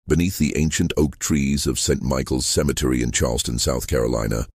Beneath the ancient oak trees of St. Michael's Cemetery in Charleston, South Carolina,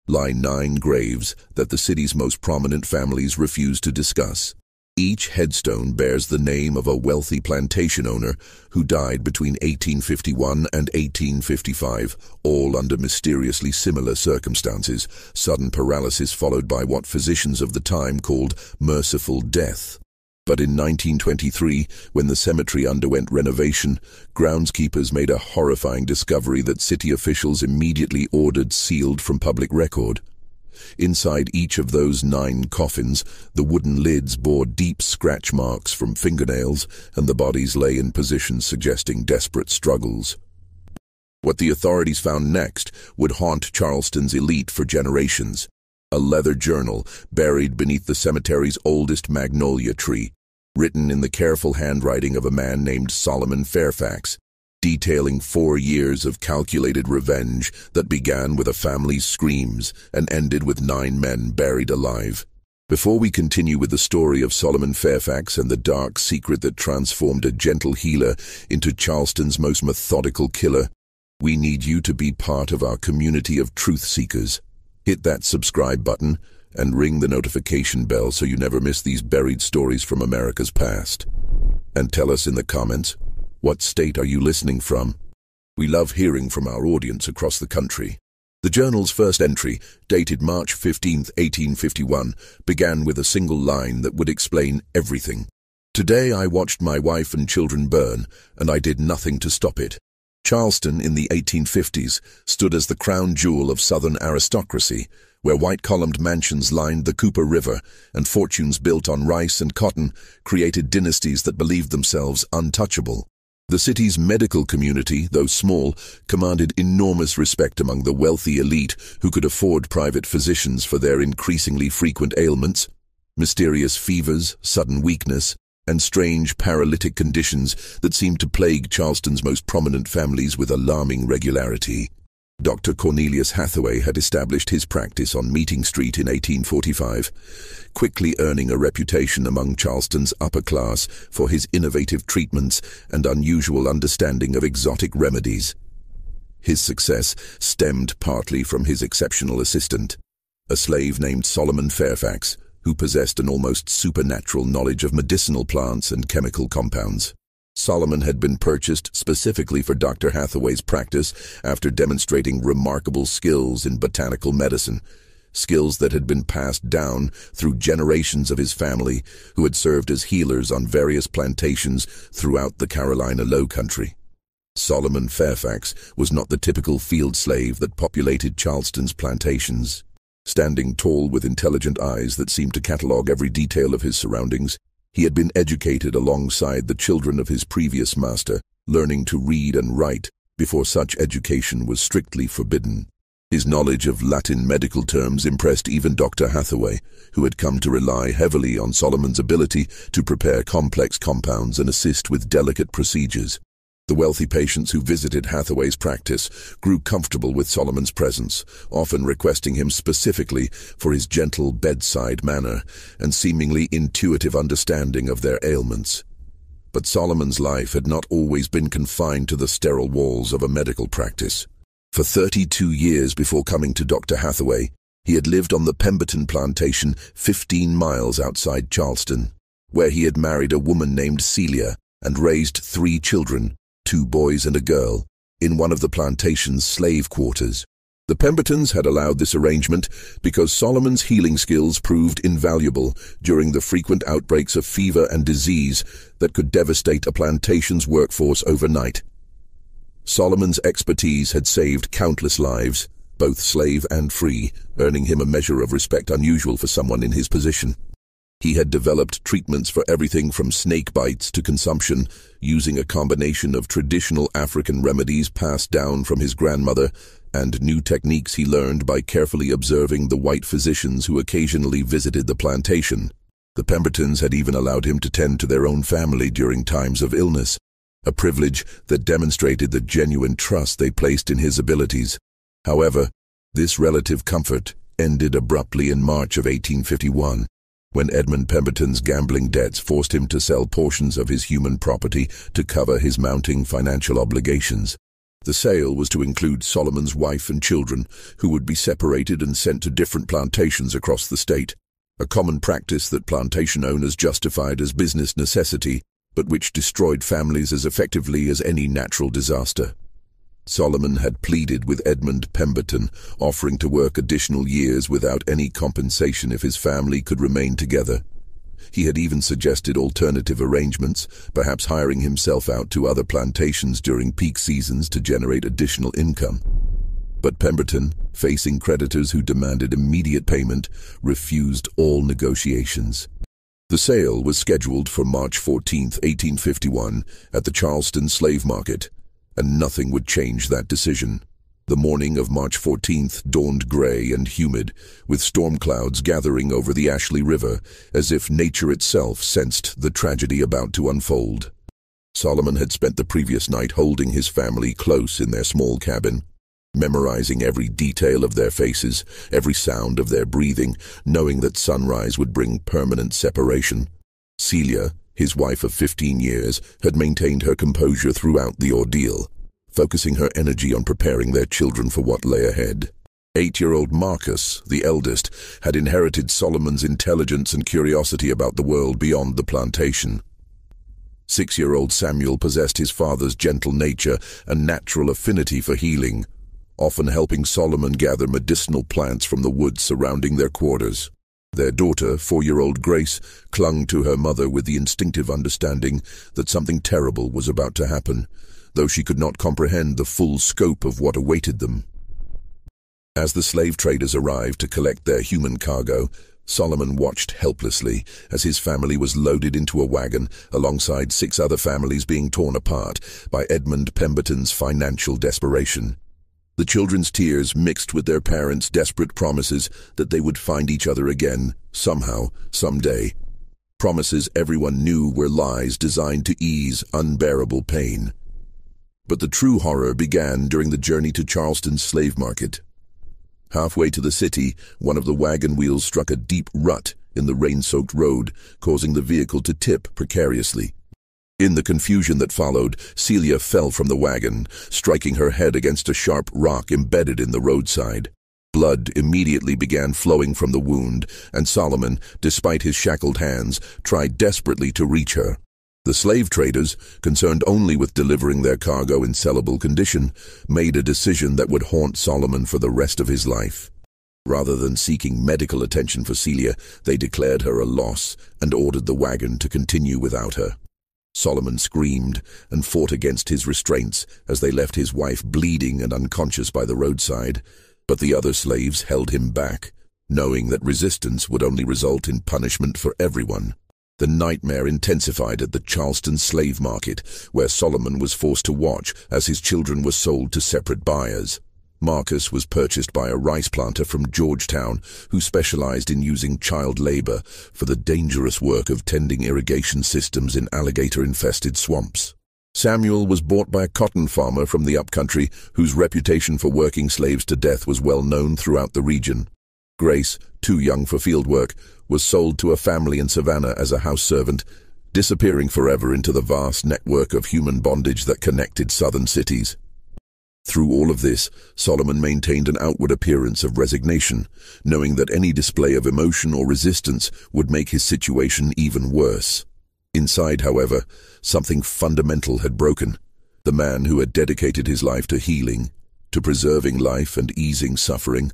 lie 9 graves that the city's most prominent families refuse to discuss. Each headstone bears the name of a wealthy plantation owner who died between 1851 and 1855, all under mysteriously similar circumstances, sudden paralysis followed by what physicians of the time called merciful death. But in 1923, when the cemetery underwent renovation, groundskeepers made a horrifying discovery that city officials immediately ordered sealed from public record. Inside each of those 9 coffins, the wooden lids bore deep scratch marks from fingernails, and the bodies lay in positions suggesting desperate struggles. What the authorities found next would haunt Charleston's elite for generations. A leather journal buried beneath the cemetery's oldest magnolia tree, written in the careful handwriting of a man named Solomon Fairfax, detailing 4 years of calculated revenge that began with a family's screams and ended with 9 men buried alive. Before we continue with the story of Solomon Fairfax and the dark secret that transformed a gentle healer into Charleston's most methodical killer, we need you to be part of our community of truth seekers. Hit that subscribe button and ring the notification bell so you never miss these buried stories from America's past. And tell us in the comments, what state are you listening from? We love hearing from our audience across the country. The journal's first entry, dated March 15, 1851, began with a single line that would explain everything. Today I watched my wife and children burn, and I did nothing to stop it. Charleston in the 1850s stood as the crown jewel of Southern aristocracy, where white-columned mansions lined the Cooper River and fortunes built on rice and cotton created dynasties that believed themselves untouchable. The city's medical community, though small, commanded enormous respect among the wealthy elite who could afford private physicians for their increasingly frequent ailments, mysterious fevers, sudden weakness, and strange paralytic conditions that seemed to plague Charleston's most prominent families with alarming regularity. Dr. Cornelius Hathaway had established his practice on Meeting Street in 1845, quickly earning a reputation among Charleston's upper class for his innovative treatments and unusual understanding of exotic remedies. His success stemmed partly from his exceptional assistant, a slave named Solomon Fairfax, who possessed an almost supernatural knowledge of medicinal plants and chemical compounds. Solomon had been purchased specifically for Dr. Hathaway's practice after demonstrating remarkable skills in botanical medicine, skills that had been passed down through generations of his family who had served as healers on various plantations throughout the Carolina Lowcountry. Solomon Fairfax was not the typical field slave that populated Charleston's plantations. Standing tall with intelligent eyes that seemed to catalog every detail of his surroundings, he had been educated alongside the children of his previous master, learning to read and write before such education was strictly forbidden. His knowledge of Latin medical terms impressed even Dr. Hathaway, who had come to rely heavily on Solomon's ability to prepare complex compounds and assist with delicate procedures. The wealthy patients who visited Hathaway's practice grew comfortable with Solomon's presence, often requesting him specifically for his gentle bedside manner and seemingly intuitive understanding of their ailments. But Solomon's life had not always been confined to the sterile walls of a medical practice. For 32 years before coming to Dr. Hathaway, he had lived on the Pemberton plantation 15 miles outside Charleston, where he had married a woman named Celia and raised 3 children, 2 boys and a girl, in one of the plantation's slave quarters. The Pembertons had allowed this arrangement because Solomon's healing skills proved invaluable during the frequent outbreaks of fever and disease that could devastate a plantation's workforce overnight. Solomon's expertise had saved countless lives, both slave and free, earning him a measure of respect unusual for someone in his position. He had developed treatments for everything from snake bites to consumption, using a combination of traditional African remedies passed down from his grandmother and new techniques he learned by carefully observing the white physicians who occasionally visited the plantation. The Pembertons had even allowed him to tend to their own family during times of illness, a privilege that demonstrated the genuine trust they placed in his abilities. However, this relative comfort ended abruptly in March of 1851. when Edmund Pemberton's gambling debts forced him to sell portions of his human property to cover his mounting financial obligations. The sale was to include Solomon's wife and children, who would be separated and sent to different plantations across the state, a common practice that plantation owners justified as business necessity, but which destroyed families as effectively as any natural disaster. Solomon had pleaded with Edmund Pemberton, offering to work additional years without any compensation if his family could remain together. He had even suggested alternative arrangements, perhaps hiring himself out to other plantations during peak seasons to generate additional income. But Pemberton, facing creditors who demanded immediate payment, refused all negotiations. The sale was scheduled for March 14, 1851, at the Charleston slave market, and nothing would change that decision. The morning of March 14th dawned gray and humid, with storm clouds gathering over the Ashley River, as if nature itself sensed the tragedy about to unfold. Solomon had spent the previous night holding his family close in their small cabin, memorizing every detail of their faces, every sound of their breathing, knowing that sunrise would bring permanent separation. Celia, his wife of 15 years, had maintained her composure throughout the ordeal, focusing her energy on preparing their children for what lay ahead. 8-year-old Marcus, the eldest, had inherited Solomon's intelligence and curiosity about the world beyond the plantation. 6-year-old Samuel possessed his father's gentle nature and natural affinity for healing, often helping Solomon gather medicinal plants from the woods surrounding their quarters. Their daughter, 4-year-old Grace, clung to her mother with the instinctive understanding that something terrible was about to happen, though she could not comprehend the full scope of what awaited them. As the slave traders arrived to collect their human cargo, Solomon watched helplessly as his family was loaded into a wagon alongside 6 other families being torn apart by Edmund Pemberton's financial desperation. The children's tears mixed with their parents' desperate promises that they would find each other again, somehow, someday. Promises everyone knew were lies designed to ease unbearable pain. But the true horror began during the journey to Charleston's slave market. Halfway to the city, one of the wagon wheels struck a deep rut in the rain-soaked road, causing the vehicle to tip precariously. In the confusion that followed, Celia fell from the wagon, striking her head against a sharp rock embedded in the roadside. Blood immediately began flowing from the wound, and Solomon, despite his shackled hands, tried desperately to reach her. The slave traders, concerned only with delivering their cargo in sellable condition, made a decision that would haunt Solomon for the rest of his life. Rather than seeking medical attention for Celia, they declared her a loss and ordered the wagon to continue without her. Solomon screamed and fought against his restraints as they left his wife bleeding and unconscious by the roadside, but the other slaves held him back, knowing that resistance would only result in punishment for everyone. The nightmare intensified at the Charleston slave market, where Solomon was forced to watch as his children were sold to separate buyers. Marcus was purchased by a rice planter from Georgetown who specialized in using child labor for the dangerous work of tending irrigation systems in alligator-infested swamps. Samuel was bought by a cotton farmer from the upcountry whose reputation for working slaves to death was well known throughout the region. Grace, too young for field work, was sold to a family in Savannah as a house servant, disappearing forever into the vast network of human bondage that connected southern cities. Through all of this, Solomon maintained an outward appearance of resignation, knowing that any display of emotion or resistance would make his situation even worse. Inside, however, something fundamental had broken. The man who had dedicated his life to healing, to preserving life and easing suffering,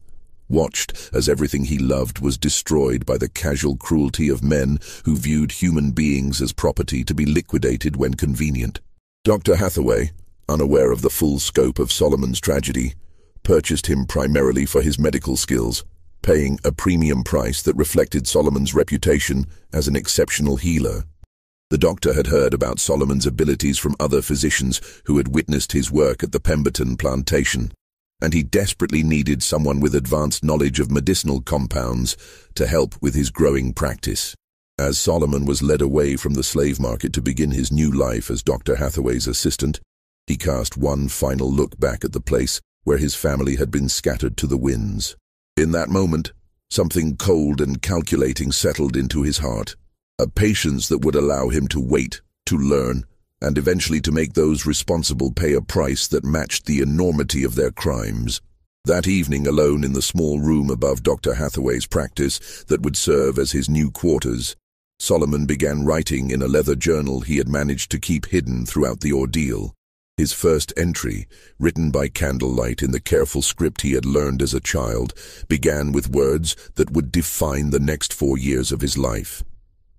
watched as everything he loved was destroyed by the casual cruelty of men who viewed human beings as property to be liquidated when convenient. Dr. Hathaway, unaware of the full scope of Solomon's tragedy, purchased him primarily for his medical skills, paying a premium price that reflected Solomon's reputation as an exceptional healer. The doctor had heard about Solomon's abilities from other physicians who had witnessed his work at the Pemberton plantation, and he desperately needed someone with advanced knowledge of medicinal compounds to help with his growing practice. As Solomon was led away from the slave market to begin his new life as Dr. Hathaway's assistant, he cast one final look back at the place where his family had been scattered to the winds. In that moment, Something cold and calculating settled into his heart, a patience that would allow him to wait, to learn, and eventually to make those responsible pay a price that matched the enormity of their crimes. That evening, alone in the small room above Dr. Hathaway's practice that would serve as his new quarters, Solomon began writing in a leather journal he had managed to keep hidden throughout the ordeal. His first entry, written by candlelight in the careful script he had learned as a child, began with words that would define the next 4 years of his life.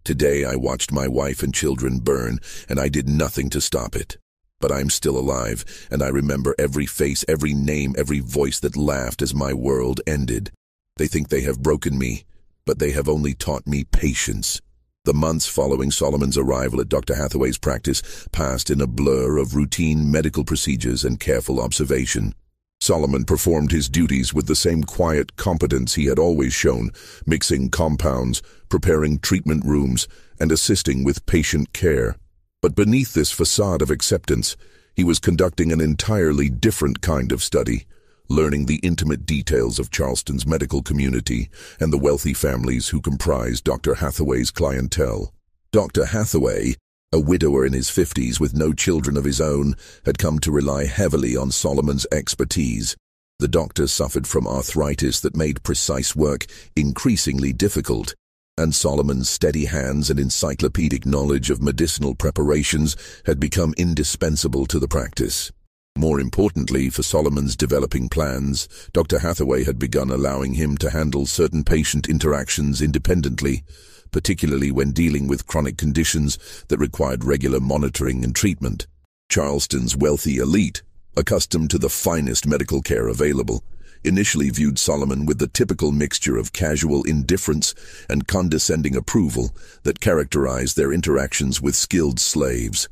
Today I watched my wife and children burn, and I did nothing to stop it. But I'm still alive, and I remember every face, every name, every voice that laughed as my world ended. They think they have broken me, but they have only taught me patience. The months following Solomon's arrival at Dr. Hathaway's practice passed in a blur of routine medical procedures and careful observation. Solomon performed his duties with the same quiet competence he had always shown, mixing compounds, preparing treatment rooms, and assisting with patient care. But beneath this facade of acceptance, he was conducting an entirely different kind of study, learning the intimate details of Charleston's medical community and the wealthy families who comprised Dr. Hathaway's clientele. Dr. Hathaway, a widower in his 50s with no children of his own, had come to rely heavily on Solomon's expertise. The doctor suffered from arthritis that made precise work increasingly difficult, and Solomon's steady hands and encyclopedic knowledge of medicinal preparations had become indispensable to the practice. More importantly for Solomon's developing plans, Dr. Hathaway had begun allowing him to handle certain patient interactions independently, particularly when dealing with chronic conditions that required regular monitoring and treatment. Charleston's wealthy elite, accustomed to the finest medical care available, initially viewed Solomon with the typical mixture of casual indifference and condescending approval that characterized their interactions with skilled slaves.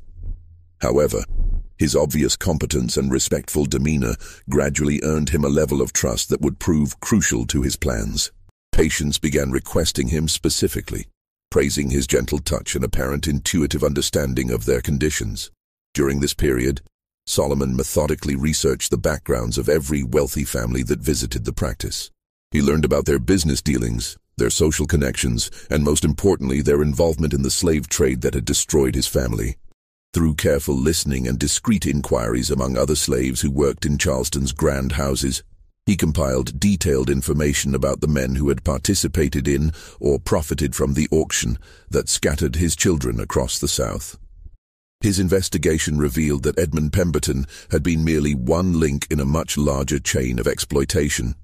However, his obvious competence and respectful demeanor gradually earned him a level of trust that would prove crucial to his plans. Patients began requesting him specifically, praising his gentle touch and apparent intuitive understanding of their conditions. During this period, Solomon methodically researched the backgrounds of every wealthy family that visited the practice. He learned about their business dealings, their social connections, and most importantly, their involvement in the slave trade that had destroyed his family. Through careful listening and discreet inquiries among other slaves who worked in Charleston's grand houses, he compiled detailed information about the men who had participated in or profited from the auction that scattered his children across the South. His investigation revealed that Edmund Pemberton had been merely one link in a much larger chain of exploitation.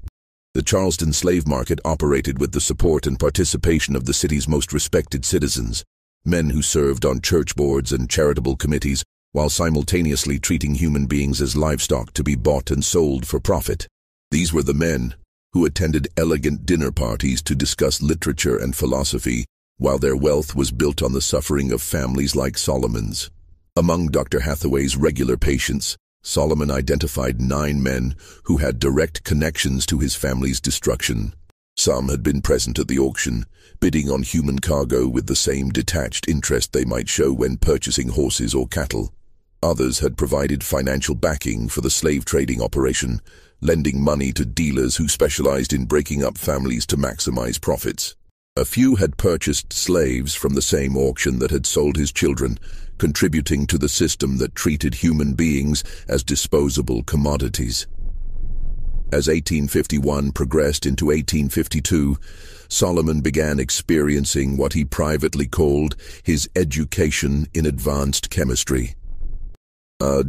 The Charleston slave market operated with the support and participation of the city's most respected citizens, men who served on church boards and charitable committees while simultaneously treating human beings as livestock to be bought and sold for profit. These were the men who attended elegant dinner parties to discuss literature and philosophy, while their wealth was built on the suffering of families like Solomon's. Among Dr. Hathaway's regular patients, Solomon identified 9 men who had direct connections to his family's destruction. Some had been present at the auction, bidding on human cargo with the same detached interest they might show when purchasing horses or cattle. Others had provided financial backing for the slave trading operation, lending money to dealers who specialized in breaking up families to maximize profits. A few had purchased slaves from the same auction that had sold his children, contributing to the system that treated human beings as disposable commodities. As 1851 progressed into 1852, Solomon began experiencing what he privately called his education in advanced chemistry.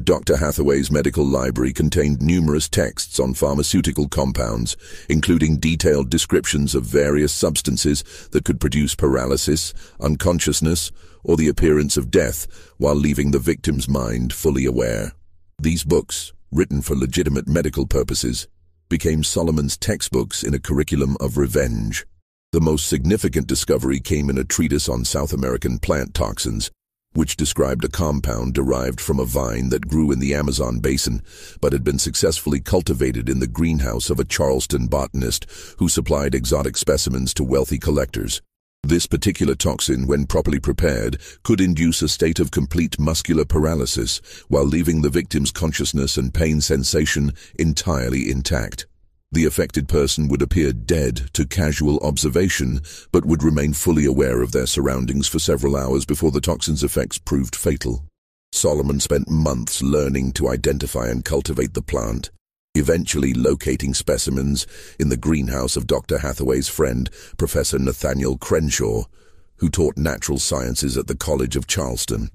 Dr. Hathaway's medical library contained numerous texts on pharmaceutical compounds, including detailed descriptions of various substances that could produce paralysis, unconsciousness, or the appearance of death while leaving the victim's mind fully aware. These books, written for legitimate medical purposes, became Solomon's textbooks in a curriculum of revenge. The most significant discovery came in a treatise on South American plant toxins, which described a compound derived from a vine that grew in the Amazon basin, but had been successfully cultivated in the greenhouse of a Charleston botanist who supplied exotic specimens to wealthy collectors. This particular toxin, when properly prepared, could induce a state of complete muscular paralysis while leaving the victim's consciousness and pain sensation entirely intact. The affected person would appear dead to casual observation, but would remain fully aware of their surroundings for several hours before the toxin's effects proved fatal. Solomon spent months learning to identify and cultivate the plant, eventually locating specimens in the greenhouse of Dr. Hathaway's friend, Professor Nathaniel Crenshaw, who taught natural sciences at the College of Charleston.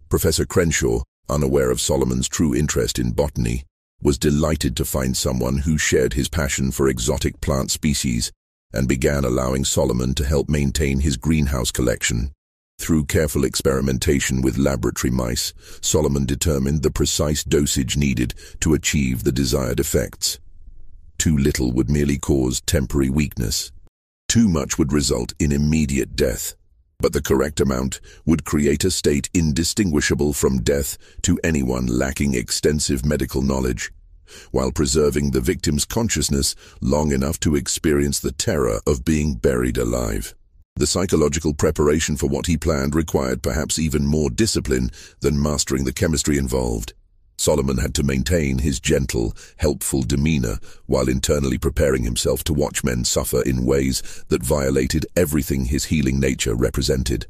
Professor Crenshaw, unaware of Solomon's true interest in botany, was delighted to find someone who shared his passion for exotic plant species and began allowing Solomon to help maintain his greenhouse collection. Through careful experimentation with laboratory mice, Solomon determined the precise dosage needed to achieve the desired effects. Too little would merely cause temporary weakness. Too much would result in immediate death. But the correct amount would create a state indistinguishable from death to anyone lacking extensive medical knowledge, while preserving the victim's consciousness long enough to experience the terror of being buried alive. The psychological preparation for what he planned required perhaps even more discipline than mastering the chemistry involved. Solomon had to maintain his gentle, helpful demeanor while internally preparing himself to watch men suffer in ways that violated everything his healing nature represented.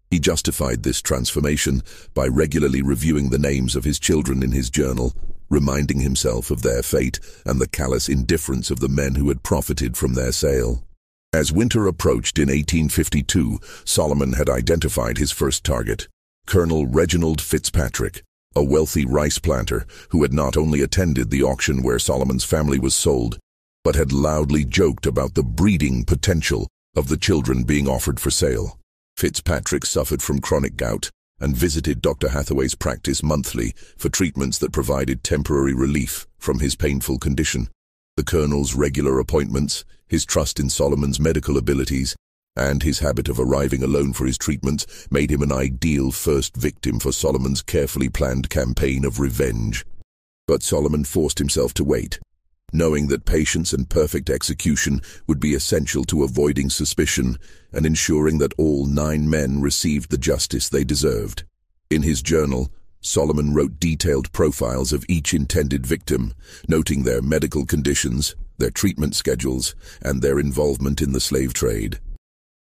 He justified this transformation by regularly reviewing the names of his children in his journal, reminding himself of their fate and the callous indifference of the men who had profited from their sale. As winter approached in 1852, Solomon had identified his first target, Colonel Reginald Fitzpatrick, a wealthy rice planter who had not only attended the auction where Solomon's family was sold, but had loudly joked about the breeding potential of the children being offered for sale. Fitzpatrick suffered from chronic gout and visited Dr. Hathaway's practice monthly for treatments that provided temporary relief from his painful condition. The Colonel's regular appointments, his trust in Solomon's medical abilities, and his habit of arriving alone for his treatments made him an ideal first victim for Solomon's carefully planned campaign of revenge. But Solomon forced himself to wait, knowing that patience and perfect execution would be essential to avoiding suspicion and ensuring that all 9 men received the justice they deserved. In his journal, Solomon wrote detailed profiles of each intended victim, noting their medical conditions, their treatment schedules, and their involvement in the slave trade.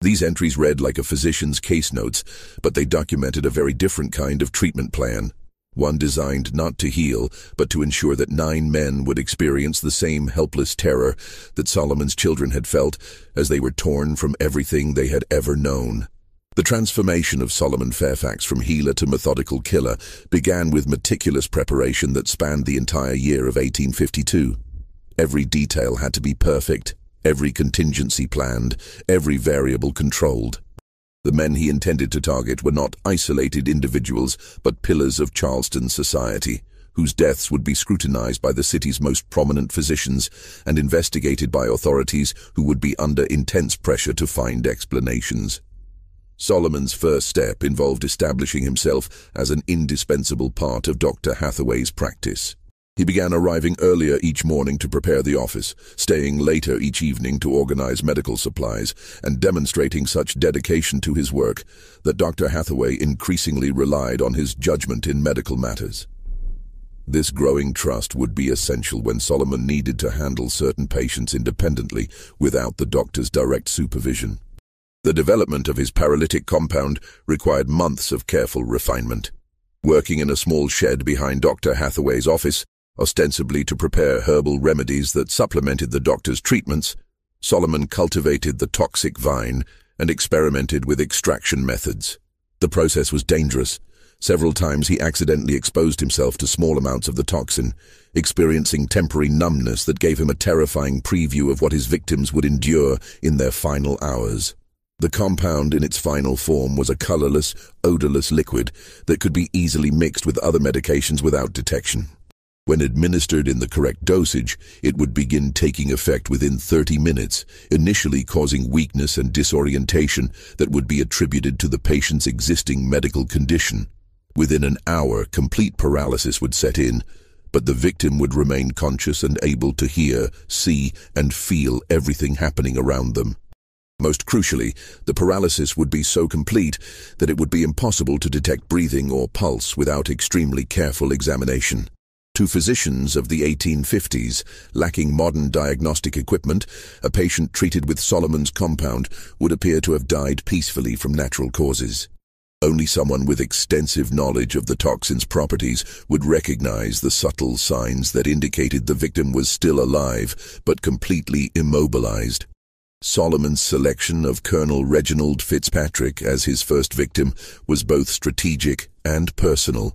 These entries read like a physician's case notes, but they documented a very different kind of treatment plan, one designed not to heal, but to ensure that 9 men would experience the same helpless terror that Solomon's children had felt as they were torn from everything they had ever known. The transformation of Solomon Fairfax from healer to methodical killer began with meticulous preparation that spanned the entire year of 1852. Every detail had to be perfect, every contingency planned, every variable controlled. The men he intended to target were not isolated individuals, but pillars of Charleston society, whose deaths would be scrutinized by the city's most prominent physicians and investigated by authorities who would be under intense pressure to find explanations. Solomon's first step involved establishing himself as an indispensable part of Dr. Hathaway's practice. He began arriving earlier each morning to prepare the office, staying later each evening to organize medical supplies, and demonstrating such dedication to his work that Dr. Hathaway increasingly relied on his judgment in medical matters. This growing trust would be essential when Solomon needed to handle certain patients independently without the doctor's direct supervision. The development of his paralytic compound required months of careful refinement. Working in a small shed behind Dr. Hathaway's office, ostensibly to prepare herbal remedies that supplemented the doctor's treatments, Solomon cultivated the toxic vine and experimented with extraction methods. The process was dangerous. Several times he accidentally exposed himself to small amounts of the toxin, experiencing temporary numbness that gave him a terrifying preview of what his victims would endure in their final hours. The compound in its final form was a colorless, odorless liquid that could be easily mixed with other medications without detection. When administered in the correct dosage, it would begin taking effect within 30 minutes, initially causing weakness and disorientation that would be attributed to the patient's existing medical condition. Within an hour, complete paralysis would set in, but the victim would remain conscious and able to hear, see, and feel everything happening around them. Most crucially, the paralysis would be so complete that it would be impossible to detect breathing or pulse without extremely careful examination. To physicians of the 1850s, lacking modern diagnostic equipment, a patient treated with Solomon's compound would appear to have died peacefully from natural causes. Only someone with extensive knowledge of the toxin's properties would recognize the subtle signs that indicated the victim was still alive, but completely immobilized. Solomon's selection of Colonel Reginald Fitzpatrick as his first victim was both strategic and personal.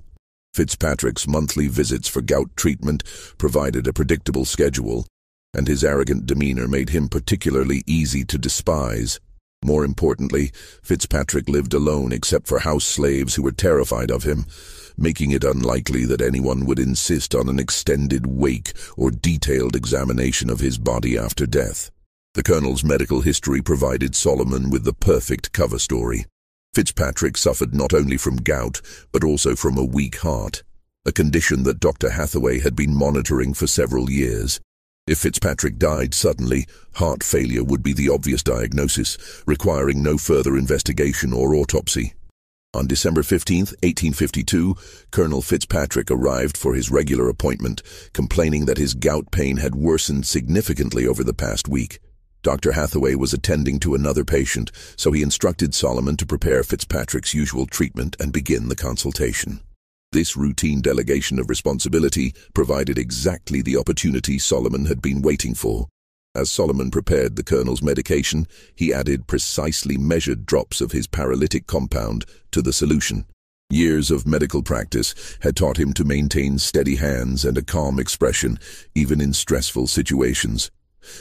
Fitzpatrick's monthly visits for gout treatment provided a predictable schedule, and his arrogant demeanor made him particularly easy to despise. More importantly, Fitzpatrick lived alone except for house slaves who were terrified of him, making it unlikely that anyone would insist on an extended wake or detailed examination of his body after death. The colonel's medical history provided Solomon with the perfect cover story. Fitzpatrick suffered not only from gout, but also from a weak heart, a condition that Dr. Hathaway had been monitoring for several years. If Fitzpatrick died suddenly, heart failure would be the obvious diagnosis, requiring no further investigation or autopsy. On December 15, 1852, Colonel Fitzpatrick arrived for his regular appointment, complaining that his gout pain had worsened significantly over the past week. Dr. Hathaway was attending to another patient, so he instructed Solomon to prepare Fitzpatrick's usual treatment and begin the consultation. This routine delegation of responsibility provided exactly the opportunity Solomon had been waiting for. As Solomon prepared the colonel's medication, he added precisely measured drops of his paralytic compound to the solution. Years of medical practice had taught him to maintain steady hands and a calm expression, even in stressful situations.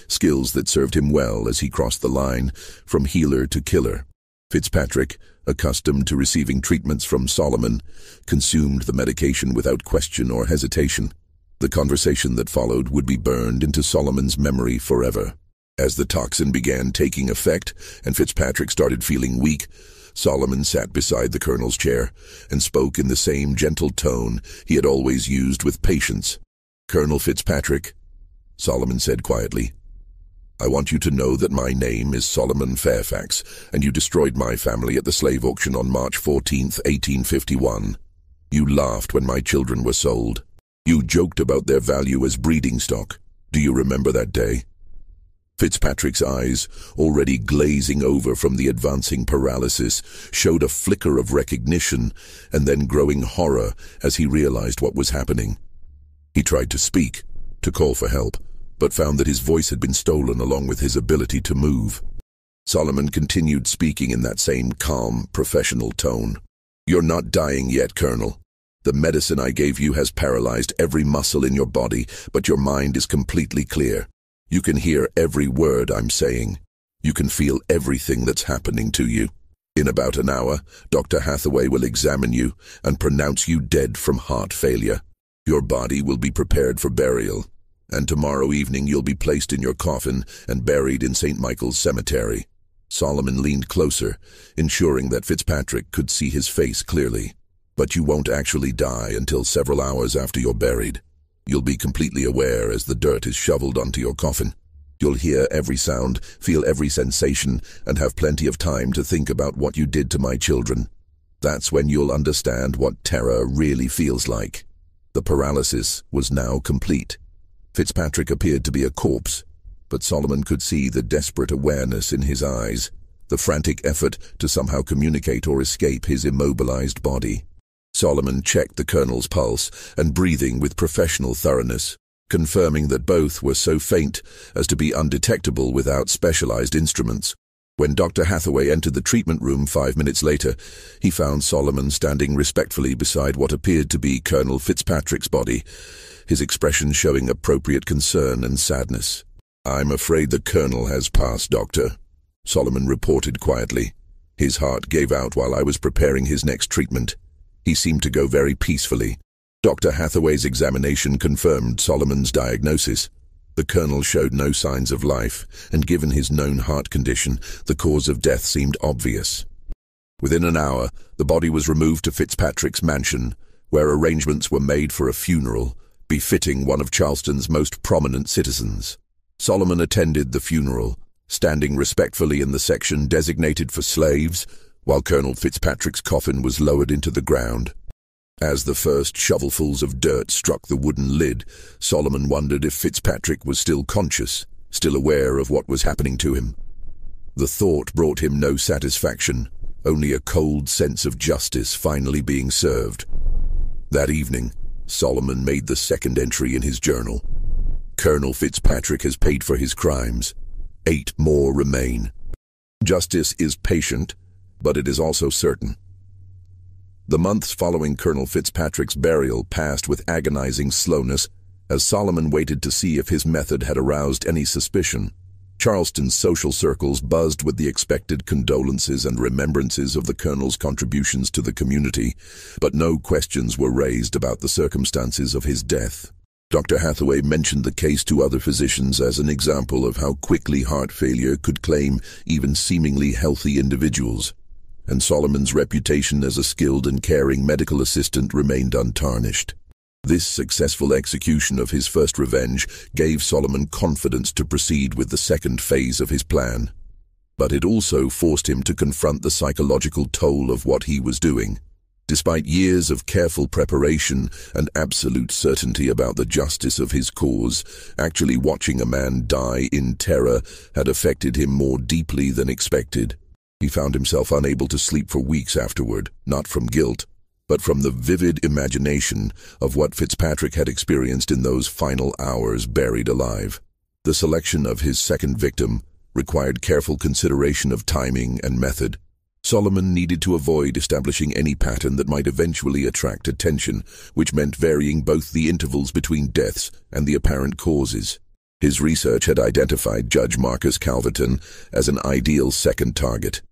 Skills that served him well as he crossed the line from healer to killer. Fitzpatrick, accustomed to receiving treatments from Solomon, consumed the medication without question or hesitation. The conversation that followed would be burned into Solomon's memory forever. As the toxin began taking effect and Fitzpatrick started feeling weak, Solomon sat beside the colonel's chair and spoke in the same gentle tone he had always used with patients. "Colonel Fitzpatrick," Solomon said quietly, "I want you to know that my name is Solomon Fairfax, and you destroyed my family at the slave auction on March 14, 1851. You laughed when my children were sold. You joked about their value as breeding stock. Do you remember that day?" Fitzpatrick's eyes, already glazing over from the advancing paralysis, showed a flicker of recognition and then growing horror as he realized what was happening. He tried to speak, to call for help, but found that his voice had been stolen along with his ability to move. Solomon continued speaking in that same calm, professional tone. "You're not dying yet, Colonel. The medicine I gave you has paralyzed every muscle in your body, but your mind is completely clear. You can hear every word I'm saying. You can feel everything that's happening to you. In about an hour, Dr. Hathaway will examine you and pronounce you dead from heart failure. Your body will be prepared for burial, and tomorrow evening you'll be placed in your coffin and buried in St. Michael's Cemetery." Solomon leaned closer, ensuring that Fitzpatrick could see his face clearly. "But you won't actually die until several hours after you're buried. You'll be completely aware as the dirt is shoveled onto your coffin. You'll hear every sound, feel every sensation, and have plenty of time to think about what you did to my children. That's when you'll understand what terror really feels like." The paralysis was now complete. Fitzpatrick appeared to be a corpse, but Solomon could see the desperate awareness in his eyes, the frantic effort to somehow communicate or escape his immobilized body. Solomon checked the colonel's pulse and breathing with professional thoroughness, confirming that both were so faint as to be undetectable without specialized instruments. When Dr. Hathaway entered the treatment room 5 minutes later, he found Solomon standing respectfully beside what appeared to be Colonel Fitzpatrick's body, his expression showing appropriate concern and sadness. "I'm afraid the colonel has passed, Doctor," Solomon reported quietly. "His heart gave out while I was preparing his next treatment. He seemed to go very peacefully." Dr. Hathaway's examination confirmed Solomon's diagnosis. The colonel showed no signs of life, and given his known heart condition, the cause of death seemed obvious. Within an hour, the body was removed to Fitzpatrick's mansion, where arrangements were made for a funeral, befitting one of Charleston's most prominent citizens. Solomon attended the funeral, standing respectfully in the section designated for slaves, while Colonel Fitzpatrick's coffin was lowered into the ground. As the first shovelfuls of dirt struck the wooden lid, Solomon wondered if Fitzpatrick was still conscious, still aware of what was happening to him. The thought brought him no satisfaction, only a cold sense of justice finally being served. That evening, Solomon made the second entry in his journal. Colonel Fitzpatrick has paid for his crimes. 8 more remain. Justice is patient, but it is also certain. The months following Colonel Fitzpatrick's burial passed with agonizing slowness as Solomon waited to see if his method had aroused any suspicion. Charleston's social circles buzzed with the expected condolences and remembrances of the colonel's contributions to the community, but no questions were raised about the circumstances of his death. Dr. Hathaway mentioned the case to other physicians as an example of how quickly heart failure could claim even seemingly healthy individuals, and Solomon's reputation as a skilled and caring medical assistant remained untarnished. This successful execution of his first revenge gave Solomon confidence to proceed with the second phase of his plan. But it also forced him to confront the psychological toll of what he was doing. Despite years of careful preparation and absolute certainty about the justice of his cause, actually watching a man die in terror had affected him more deeply than expected. He found himself unable to sleep for weeks afterward, not from guilt, but from the vivid imagination of what Fitzpatrick had experienced in those final hours buried alive. The selection of his second victim required careful consideration of timing and method. Solomon needed to avoid establishing any pattern that might eventually attract attention, which meant varying both the intervals between deaths and the apparent causes. His research had identified Judge Marcus Calverton as an ideal second target,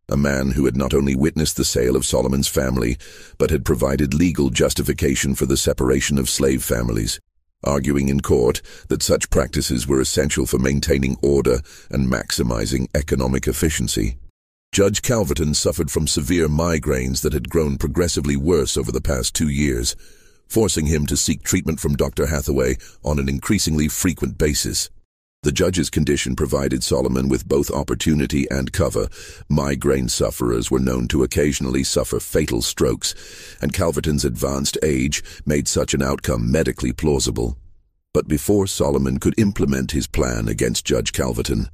a man who had not only witnessed the sale of Solomon's family, but had provided legal justification for the separation of slave families, arguing in court that such practices were essential for maintaining order and maximizing economic efficiency. Judge Calverton suffered from severe migraines that had grown progressively worse over the past 2 years, forcing him to seek treatment from Dr. Hathaway on an increasingly frequent basis. The judge's condition provided Solomon with both opportunity and cover. Migraine sufferers were known to occasionally suffer fatal strokes, and Calverton's advanced age made such an outcome medically plausible. But before Solomon could implement his plan against Judge Calverton,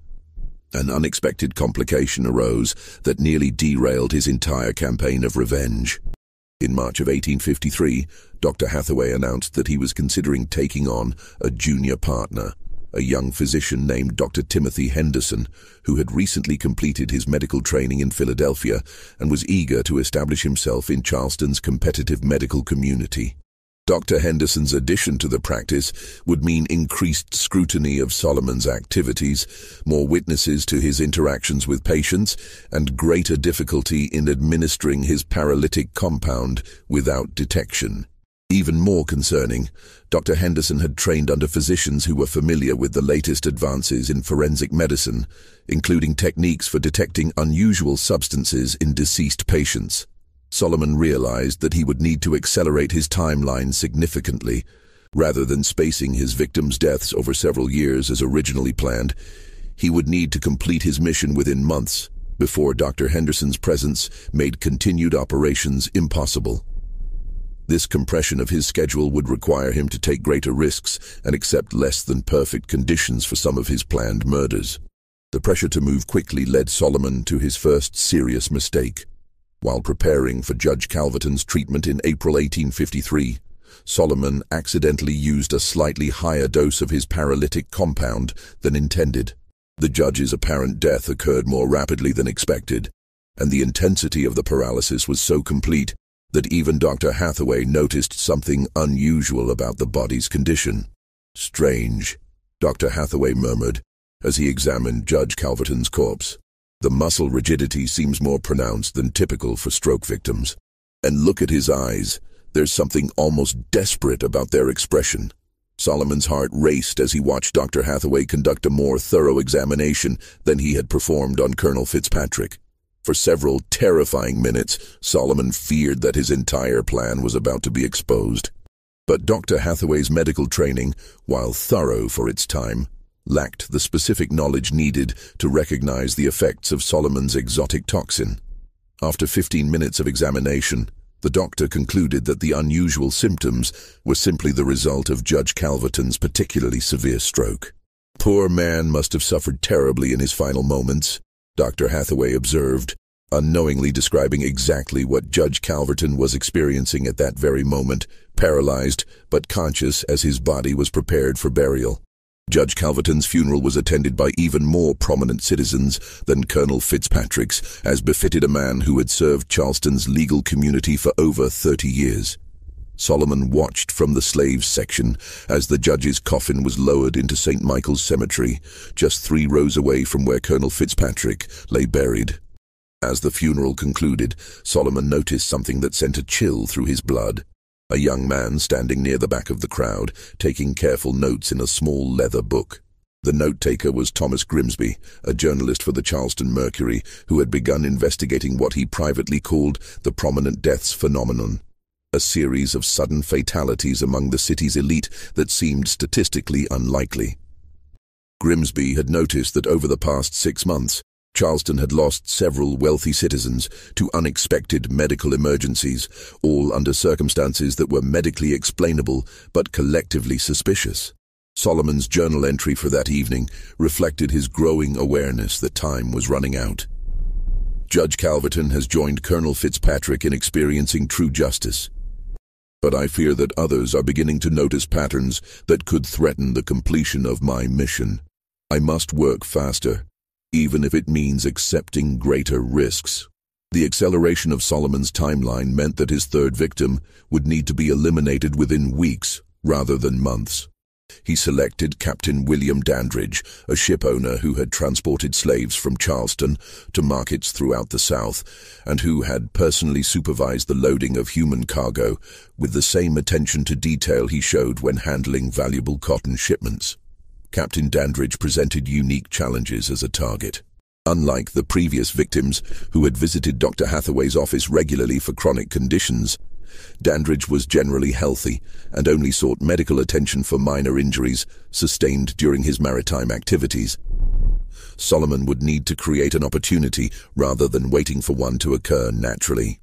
an unexpected complication arose that nearly derailed his entire campaign of revenge. In March of 1853, Dr. Hathaway announced that he was considering taking on a junior partner, a young physician named Dr. Timothy Henderson, who had recently completed his medical training in Philadelphia and was eager to establish himself in Charleston's competitive medical community. Dr. Henderson's addition to the practice would mean increased scrutiny of Solomon's activities, more witnesses to his interactions with patients, and greater difficulty in administering his paralytic compound without detection. Even more concerning, Dr. Henderson had trained under physicians who were familiar with the latest advances in forensic medicine, including techniques for detecting unusual substances in deceased patients. Solomon realized that he would need to accelerate his timeline significantly. Rather than spacing his victims' deaths over several years as originally planned, he would need to complete his mission within months before Dr. Henderson's presence made continued operations impossible. This compression of his schedule would require him to take greater risks and accept less than perfect conditions for some of his planned murders. The pressure to move quickly led Solomon to his first serious mistake. While preparing for Judge Calverton's treatment in April 1853, Solomon accidentally used a slightly higher dose of his paralytic compound than intended. The judge's apparent death occurred more rapidly than expected, and the intensity of the paralysis was so complete that even Dr. Hathaway noticed something unusual about the body's condition. "Strange," Dr. Hathaway murmured as he examined Judge Calverton's corpse. "The muscle rigidity seems more pronounced than typical for stroke victims. And look at his eyes. There's something almost desperate about their expression." Solomon's heart raced as he watched Dr. Hathaway conduct a more thorough examination than he had performed on Colonel Fitzpatrick. For several terrifying minutes, Solomon feared that his entire plan was about to be exposed. But Dr. Hathaway's medical training, while thorough for its time, lacked the specific knowledge needed to recognize the effects of Solomon's exotic toxin. After 15 minutes of examination, The doctor concluded that the unusual symptoms were simply the result of Judge Calverton's particularly severe stroke. "Poor man must have suffered terribly in his final moments," Dr. Hathaway observed, unknowingly describing exactly what Judge Calverton was experiencing at that very moment, paralyzed but conscious as his body was prepared for burial. Judge Calverton's funeral was attended by even more prominent citizens than Colonel Fitzpatrick's, as befitted a man who had served Charleston's legal community for over 30 years. Solomon watched from the slaves section as the judge's coffin was lowered into St. Michael's Cemetery, just 3 rows away from where Colonel Fitzpatrick lay buried. As the funeral concluded, Solomon noticed something that sent a chill through his blood. A young man standing near the back of the crowd, taking careful notes in a small leather book. The note-taker was Thomas Grimsby, a journalist for the Charleston Mercury, who had begun investigating what he privately called the prominent deaths phenomenon, a series of sudden fatalities among the city's elite that seemed statistically unlikely. Grimsby had noticed that over the past 6 months, Charleston had lost several wealthy citizens to unexpected medical emergencies, all under circumstances that were medically explainable but collectively suspicious. Solomon's journal entry for that evening reflected his growing awareness that time was running out. "Judge Calverton has joined Colonel Fitzpatrick in experiencing true justice. But I fear that others are beginning to notice patterns that could threaten the completion of my mission. I must work faster, even if it means accepting greater risks." The acceleration of Solomon's timeline meant that his third victim would need to be eliminated within weeks rather than months. He selected Captain William Dandridge, a ship owner who had transported slaves from Charleston to markets throughout the South, and who had personally supervised the loading of human cargo with the same attention to detail he showed when handling valuable cotton shipments. Captain Dandridge presented unique challenges as a target. Unlike the previous victims, who had visited Dr. Hathaway's office regularly for chronic conditions, Dandridge was generally healthy and only sought medical attention for minor injuries sustained during his maritime activities. Solomon would need to create an opportunity rather than waiting for one to occur naturally.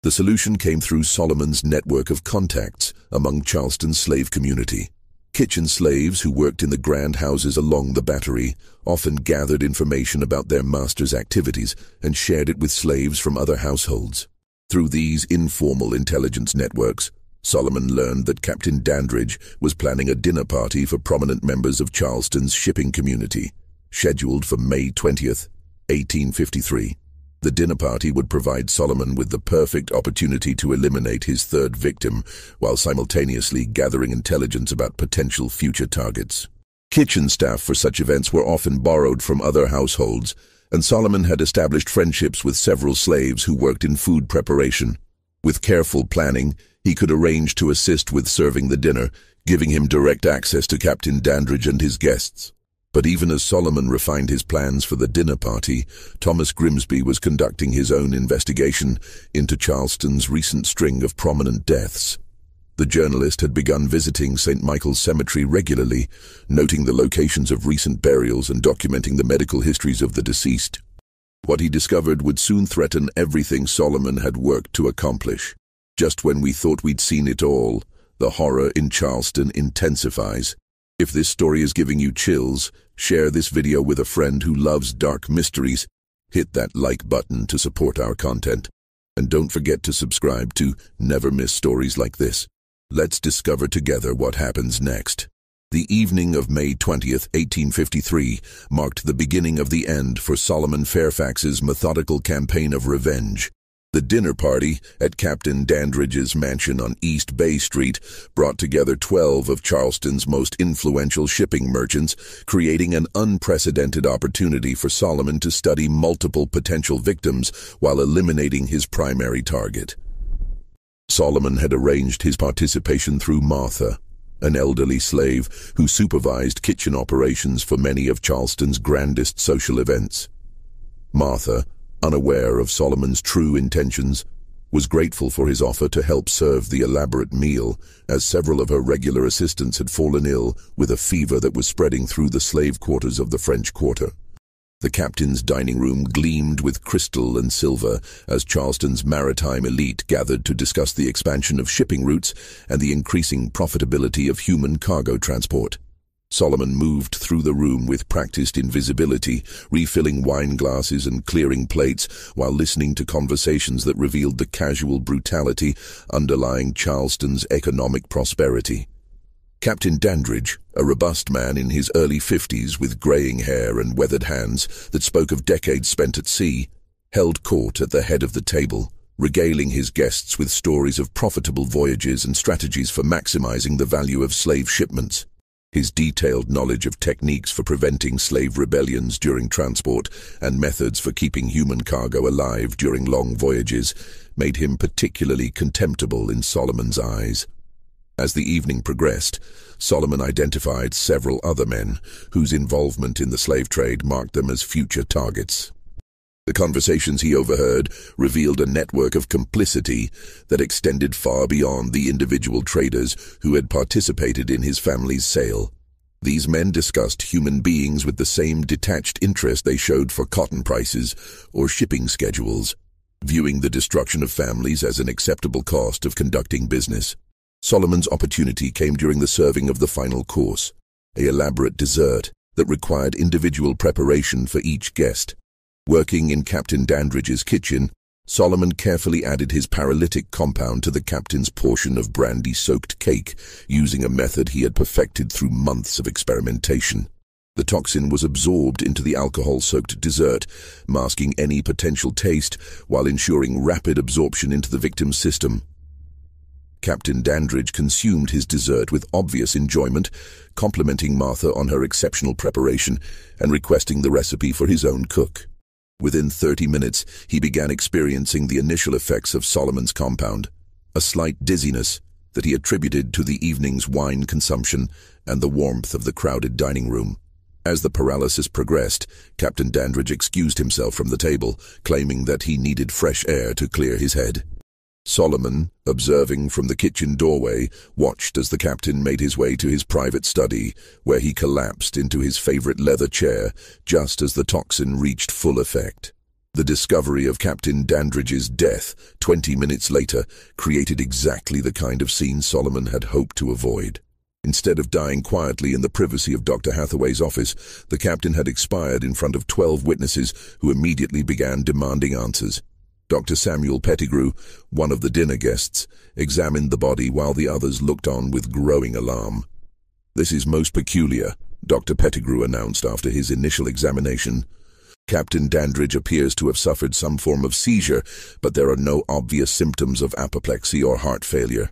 The solution came through Solomon's network of contacts among Charleston's slave community. Kitchen slaves who worked in the grand houses along the battery often gathered information about their master's activities and shared it with slaves from other households. Through these informal intelligence networks, Solomon learned that Captain Dandridge was planning a dinner party for prominent members of Charleston's shipping community, scheduled for May 20th, 1853. The dinner party would provide Solomon with the perfect opportunity to eliminate his third victim while simultaneously gathering intelligence about potential future targets. Kitchen staff for such events were often borrowed from other households, and Solomon had established friendships with several slaves who worked in food preparation. With careful planning, he could arrange to assist with serving the dinner, giving him direct access to Captain Dandridge and his guests. But even as Solomon refined his plans for the dinner party, Thomas Grimsby was conducting his own investigation into Charleston's recent string of prominent deaths. The journalist had begun visiting St. Michael's Cemetery regularly, noting the locations of recent burials and documenting the medical histories of the deceased. What he discovered would soon threaten everything Solomon had worked to accomplish. Just when we thought we'd seen it all, the horror in Charleston intensifies. If this story is giving you chills, share this video with a friend who loves dark mysteries. Hit that like button to support our content. And don't forget to subscribe to never miss stories like this. Let's discover together what happens next. The evening of May 20th, 1853, marked the beginning of the end for Solomon Fairfax's methodical campaign of revenge. The dinner party at Captain Dandridge's mansion on East Bay Street brought together 12 of Charleston's most influential shipping merchants, creating an unprecedented opportunity for Solomon to study multiple potential victims while eliminating his primary target. Solomon had arranged his participation through Martha, an elderly slave who supervised kitchen operations for many of Charleston's grandest social events. Martha, unaware of Solomon's true intentions, was grateful for his offer to help serve the elaborate meal, as several of her regular assistants had fallen ill with a fever that was spreading through the slave quarters of the French Quarter. The captain's dining room gleamed with crystal and silver as Charleston's maritime elite gathered to discuss the expansion of shipping routes and the increasing profitability of human cargo transport. Solomon moved through the room with practiced invisibility, refilling wine glasses and clearing plates while listening to conversations that revealed the casual brutality underlying Charleston's economic prosperity. Captain Dandridge, a robust man in his early 50s with graying hair and weathered hands that spoke of decades spent at sea, held court at the head of the table, regaling his guests with stories of profitable voyages and strategies for maximizing the value of slave shipments. His detailed knowledge of techniques for preventing slave rebellions during transport and methods for keeping human cargo alive during long voyages made him particularly contemptible in Solomon's eyes. As the evening progressed, Solomon identified several other men whose involvement in the slave trade marked them as future targets. The conversations he overheard revealed a network of complicity that extended far beyond the individual traders who had participated in his family's sale. These men discussed human beings with the same detached interest they showed for cotton prices or shipping schedules, viewing the destruction of families as an acceptable cost of conducting business. Solomon's opportunity came during the serving of the final course, an elaborate dessert that required individual preparation for each guest. Working in Captain Dandridge's kitchen, Solomon carefully added his paralytic compound to the captain's portion of brandy-soaked cake, using a method he had perfected through months of experimentation. The toxin was absorbed into the alcohol-soaked dessert, masking any potential taste while ensuring rapid absorption into the victim's system. Captain Dandridge consumed his dessert with obvious enjoyment, complimenting Martha on her exceptional preparation and requesting the recipe for his own cook. Within 30 minutes, he began experiencing the initial effects of Solomon's compound, a slight dizziness that he attributed to the evening's wine consumption and the warmth of the crowded dining room. As the paralysis progressed, Captain Dandridge excused himself from the table, claiming that he needed fresh air to clear his head. Solomon, observing from the kitchen doorway, watched as the captain made his way to his private study, where he collapsed into his favorite leather chair just as the toxin reached full effect. The discovery of Captain Dandridge's death 20 minutes later created exactly the kind of scene Solomon had hoped to avoid. Instead of dying quietly in the privacy of Dr. Hathaway's office, the captain had expired in front of 12 witnesses who immediately began demanding answers. Dr. Samuel Pettigrew, one of the dinner guests, examined the body while the others looked on with growing alarm. "This is most peculiar," Dr. Pettigrew announced after his initial examination. "Captain Dandridge appears to have suffered some form of seizure, but there are no obvious symptoms of apoplexy or heart failure.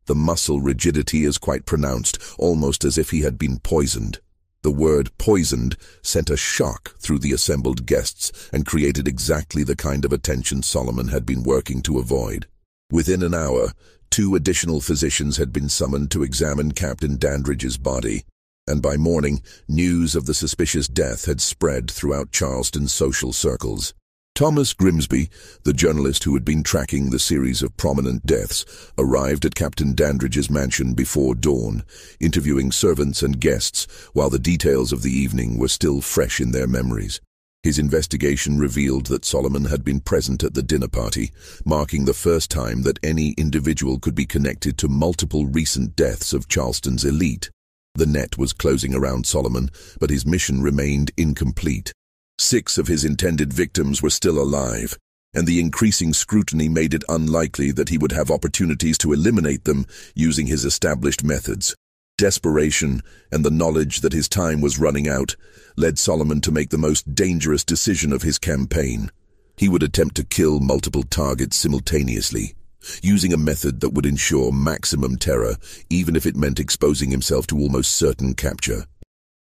The muscle rigidity is quite pronounced, almost as if he had been poisoned." The word poisoned sent a shock through the assembled guests and created exactly the kind of attention Solomon had been working to avoid. Within an hour, 2 additional physicians had been summoned to examine Captain Dandridge's body, and by morning, news of the suspicious death had spread throughout Charleston's social circles. Thomas Grimsby, the journalist who had been tracking the series of prominent deaths, arrived at Captain Dandridge's mansion before dawn, interviewing servants and guests while the details of the evening were still fresh in their memories. His investigation revealed that Solomon had been present at the dinner party, marking the first time that any individual could be connected to multiple recent deaths of Charleston's elite. The net was closing around Solomon, but his mission remained incomplete. 6 of his intended victims were still alive, and the increasing scrutiny made it unlikely that he would have opportunities to eliminate them using his established methods. Desperation and the knowledge that his time was running out led Solomon to make the most dangerous decision of his campaign. He would attempt to kill multiple targets simultaneously, using a method that would ensure maximum terror, even if it meant exposing himself to almost certain capture.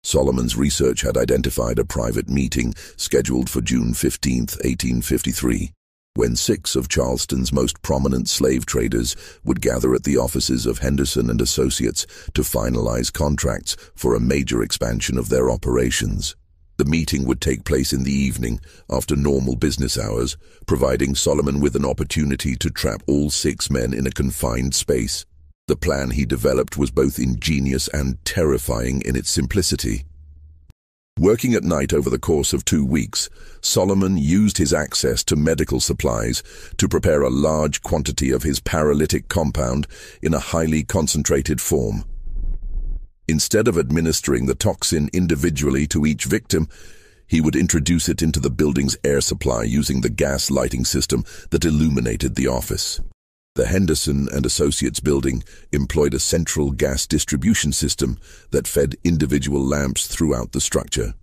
Solomon's research had identified a private meeting scheduled for June 15, 1853, when 6 of Charleston's most prominent slave traders would gather at the offices of Henderson and Associates to finalize contracts for a major expansion of their operations. The meeting would take place in the evening, after normal business hours, providing Solomon with an opportunity to trap all 6 men in a confined space. The plan he developed was both ingenious and terrifying in its simplicity. Working at night over the course of 2 weeks, Solomon used his access to medical supplies to prepare a large quantity of his paralytic compound in a highly concentrated form. Instead of administering the toxin individually to each victim, he would introduce it into the building's air supply using the gas lighting system that illuminated the office. The Henderson and Associates building employed a central gas distribution system that fed individual lamps throughout the structure.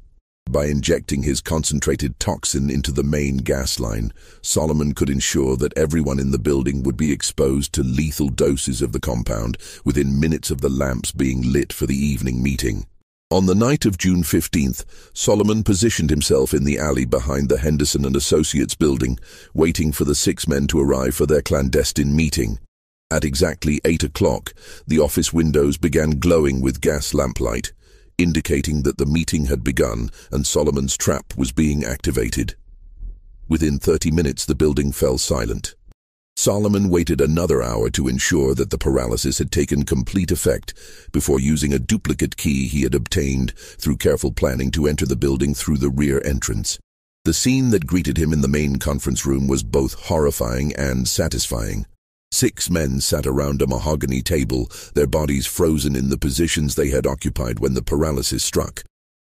By injecting his concentrated toxin into the main gas line, Solomon could ensure that everyone in the building would be exposed to lethal doses of the compound within minutes of the lamps being lit for the evening meeting. On the night of June 15th, Solomon positioned himself in the alley behind the Henderson and Associates building, waiting for the 6 men to arrive for their clandestine meeting. At exactly 8 o'clock, the office windows began glowing with gas lamplight, indicating that the meeting had begun and Solomon's trap was being activated. Within 30 minutes, the building fell silent. Solomon waited another hour to ensure that the paralysis had taken complete effect before using a duplicate key he had obtained through careful planning to enter the building through the rear entrance. The scene that greeted him in the main conference room was both horrifying and satisfying. 6 men sat around a mahogany table, their bodies frozen in the positions they had occupied when the paralysis struck.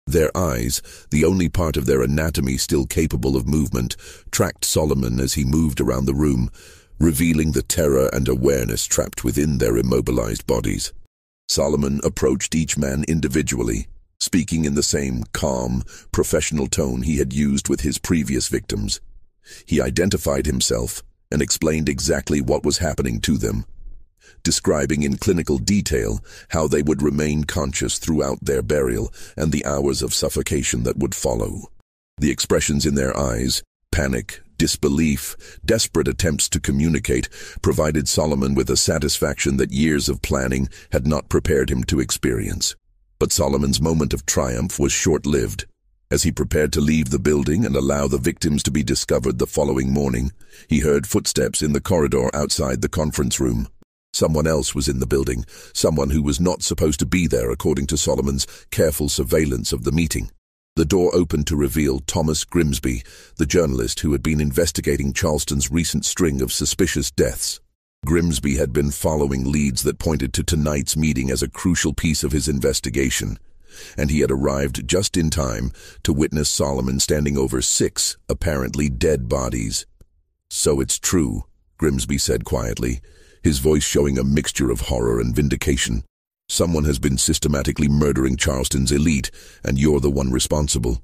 Their eyes, the only part of their anatomy still capable of movement, tracked Solomon as he moved around the room, revealing the terror and awareness trapped within their immobilized bodies. Solomon approached each man individually, speaking in the same calm, professional tone he had used with his previous victims. He identified himself and explained exactly what was happening to them, describing in clinical detail how they would remain conscious throughout their burial and the hours of suffocation that would follow. The expressions in their eyes, panic, disbelief, desperate attempts to communicate, provided Solomon with a satisfaction that years of planning had not prepared him to experience. But Solomon's moment of triumph was short-lived. As he prepared to leave the building and allow the victims to be discovered the following morning, he heard footsteps in the corridor outside the conference room. Someone else was in the building, someone who was not supposed to be there according to Solomon's careful surveillance of the meeting. The door opened to reveal Thomas Grimsby, the journalist who had been investigating Charleston's recent string of suspicious deaths. Grimsby had been following leads that pointed to tonight's meeting as a crucial piece of his investigation, and he had arrived just in time to witness Solomon standing over 6 apparently dead bodies. "So it's true," Grimsby said quietly, his voice showing a mixture of horror and vindication. "Someone has been systematically murdering Charleston's elite, and you're the one responsible."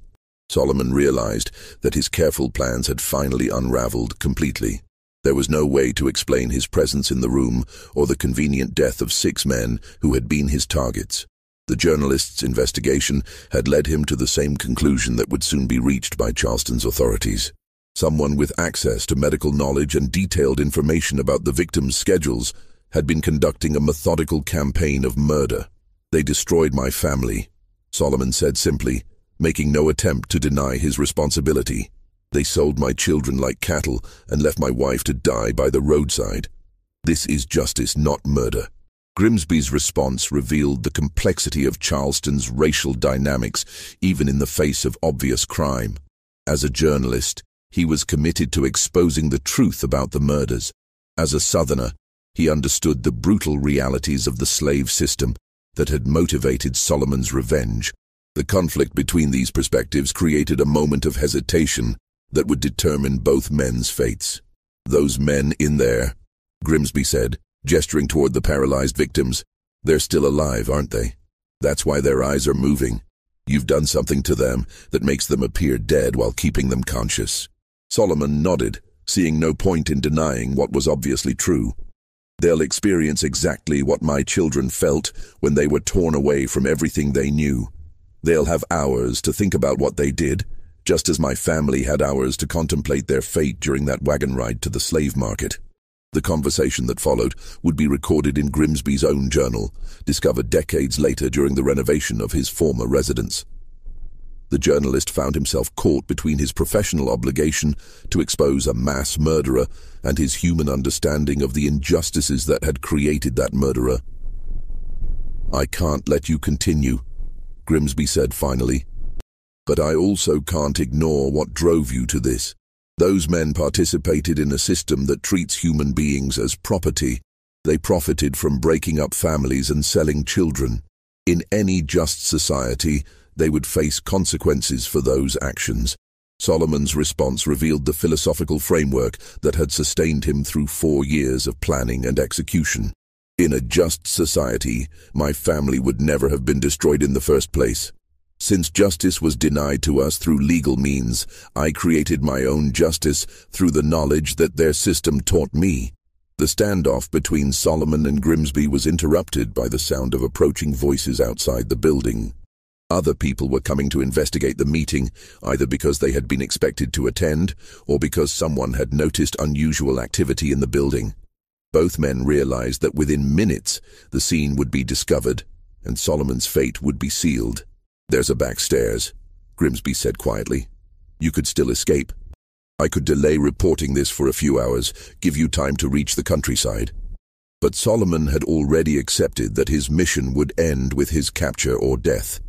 Solomon realized that his careful plans had finally unraveled completely. There was no way to explain his presence in the room or the convenient death of 6 men who had been his targets. The journalist's investigation had led him to the same conclusion that would soon be reached by Charleston's authorities. Someone with access to medical knowledge and detailed information about the victims' schedules had been conducting a methodical campaign of murder. "They destroyed my family," Solomon said simply, making no attempt to deny his responsibility. "They sold my children like cattle and left my wife to die by the roadside. This is justice, not murder." Grimsby's response revealed the complexity of Charleston's racial dynamics, even in the face of obvious crime. As a journalist, he was committed to exposing the truth about the murders. As a Southerner, he understood the brutal realities of the slave system that had motivated Solomon's revenge. The conflict between these perspectives created a moment of hesitation that would determine both men's fates. "Those men in there," Grimsby said, gesturing toward the paralyzed victims, "they're still alive, aren't they? That's why their eyes are moving. You've done something to them that makes them appear dead while keeping them conscious." Solomon nodded, seeing no point in denying what was obviously true. "They'll experience exactly what my children felt when they were torn away from everything they knew. They'll have hours to think about what they did, just as my family had hours to contemplate their fate during that wagon ride to the slave market." The conversation that followed would be recorded in Grimsby's own journal, discovered decades later during the renovation of his former residence. The journalist found himself caught between his professional obligation to expose a mass murderer and his human understanding of the injustices that had created that murderer. "I can't let you continue," Grimsby said finally. But I also can't ignore what drove you to this. Those men participated in a system that treats human beings as property. They profited from breaking up families and selling children. In any just society, they would face consequences for those actions. Solomon's response revealed the philosophical framework that had sustained him through 4 years of planning and execution. In a just society, my family would never have been destroyed in the first place. Since justice was denied to us through legal means, I created my own justice through the knowledge that their system taught me. The standoff between Solomon and Grimsby was interrupted by the sound of approaching voices outside the building. Other people were coming to investigate the meeting, either because they had been expected to attend or because someone had noticed unusual activity in the building. Both men realized that within minutes the scene would be discovered and Solomon's fate would be sealed. "There's a back stairs," Grimsby said quietly. "You could still escape. I could delay reporting this for a few hours, give you time to reach the countryside." But Solomon had already accepted that his mission would end with his capture or death.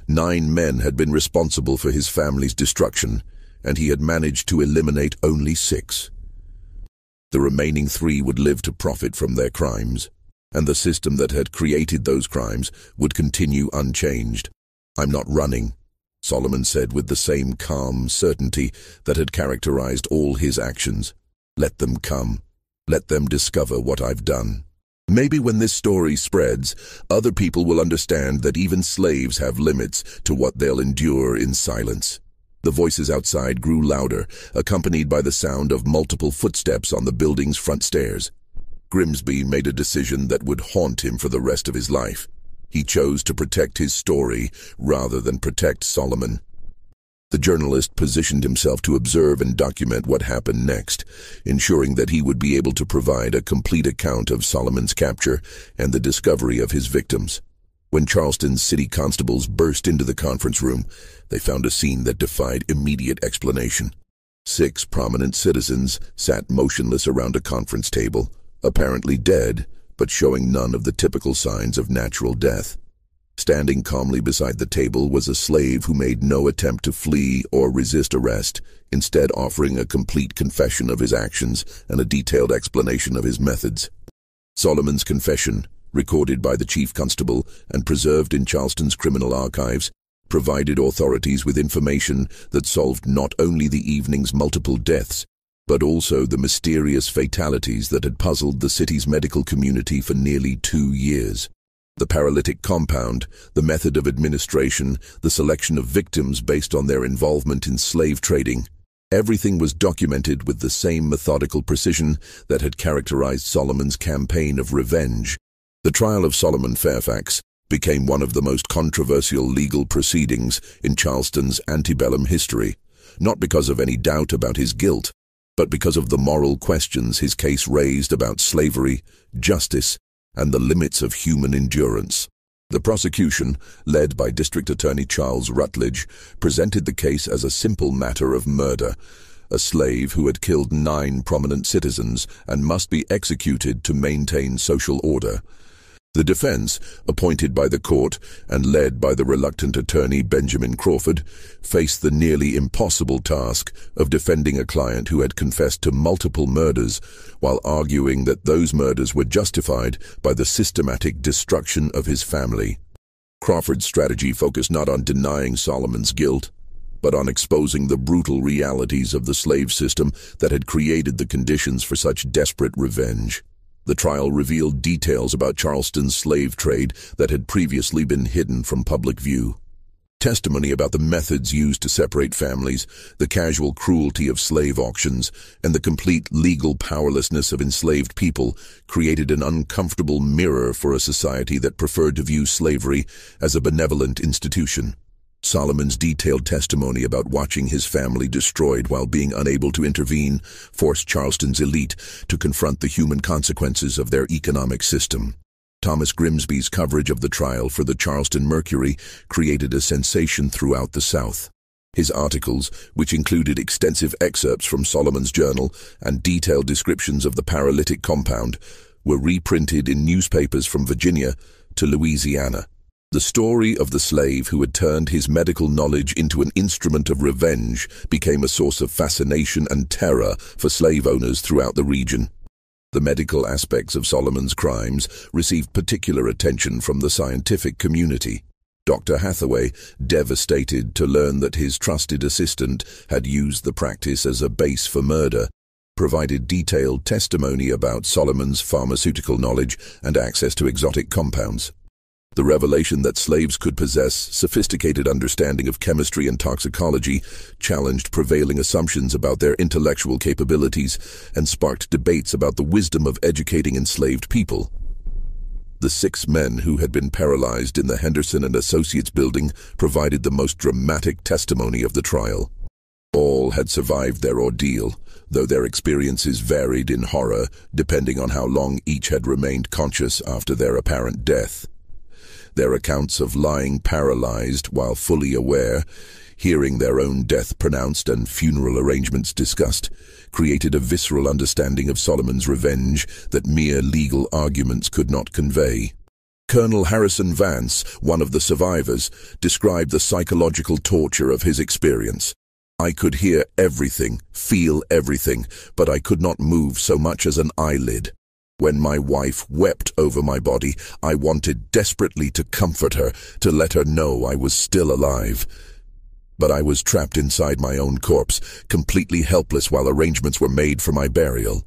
9 men had been responsible for his family's destruction, and he had managed to eliminate only 6. The remaining 3 would live to profit from their crimes, and the system that had created those crimes would continue unchanged. "I'm not running," Solomon said with the same calm certainty that had characterized all his actions. "Let them come. Let them discover what I've done. Maybe when this story spreads, other people will understand that even slaves have limits to what they'll endure in silence." The voices outside grew louder, accompanied by the sound of multiple footsteps on the building's front stairs. Grimsby made a decision that would haunt him for the rest of his life. He chose to protect his story rather than protect Solomon. The journalist positioned himself to observe and document what happened next, ensuring that he would be able to provide a complete account of Solomon's capture and the discovery of his victims. When Charleston's city constables burst into the conference room, they found a scene that defied immediate explanation. 6 prominent citizens sat motionless around a conference table, apparently dead, but showing none of the typical signs of natural death. Standing calmly beside the table was a slave who made no attempt to flee or resist arrest, instead offering a complete confession of his actions and a detailed explanation of his methods. Solomon's confession, recorded by the chief constable and preserved in Charleston's criminal archives, provided authorities with information that solved not only the evening's multiple deaths, but also the mysterious fatalities that had puzzled the city's medical community for nearly 2 years. The paralytic compound, the method of administration, the selection of victims based on their involvement in slave trading, everything was documented with the same methodical precision that had characterized Solomon's campaign of revenge. The trial of Solomon Fairfax became one of the most controversial legal proceedings in Charleston's antebellum history, not because of any doubt about his guilt, but because of the moral questions his case raised about slavery, justice, and the limits of human endurance. The prosecution, led by District Attorney Charles Rutledge, presented the case as a simple matter of murder, a slave who had killed 9 prominent citizens and must be executed to maintain social order. The defense, appointed by the court and led by the reluctant attorney Benjamin Crawford, faced the nearly impossible task of defending a client who had confessed to multiple murders while arguing that those murders were justified by the systematic destruction of his family. Crawford's strategy focused not on denying Solomon's guilt, but on exposing the brutal realities of the slave system that had created the conditions for such desperate revenge. The trial revealed details about Charleston's slave trade that had previously been hidden from public view. Testimony about the methods used to separate families, the casual cruelty of slave auctions, and the complete legal powerlessness of enslaved people created an uncomfortable mirror for a society that preferred to view slavery as a benevolent institution. Solomon's detailed testimony about watching his family destroyed while being unable to intervene forced Charleston's elite to confront the human consequences of their economic system. Thomas Grimsby's coverage of the trial for the Charleston Mercury created a sensation throughout the South. His articles, which included extensive excerpts from Solomon's journal and detailed descriptions of the paralytic compound, were reprinted in newspapers from Virginia to Louisiana. The story of the slave who had turned his medical knowledge into an instrument of revenge became a source of fascination and terror for slave owners throughout the region. The medical aspects of Solomon's crimes received particular attention from the scientific community. Dr. Hathaway, devastated to learn that his trusted assistant had used the practice as a base for murder, provided detailed testimony about Solomon's pharmaceutical knowledge and access to exotic compounds. The revelation that slaves could possess sophisticated understanding of chemistry and toxicology challenged prevailing assumptions about their intellectual capabilities and sparked debates about the wisdom of educating enslaved people. The 6 men who had been paralyzed in the Henderson and Associates building provided the most dramatic testimony of the trial. All had survived their ordeal, though their experiences varied in horror depending on how long each had remained conscious after their apparent death. Their accounts of lying paralyzed while fully aware, hearing their own death pronounced and funeral arrangements discussed, created a visceral understanding of Solomon's revenge that mere legal arguments could not convey. Colonel Harrison Vance, one of the survivors, described the psychological torture of his experience. "I could hear everything, feel everything, but I could not move so much as an eyelid. When my wife wept over my body, I wanted desperately to comfort her, to let her know I was still alive. But I was trapped inside my own corpse, completely helpless while arrangements were made for my burial."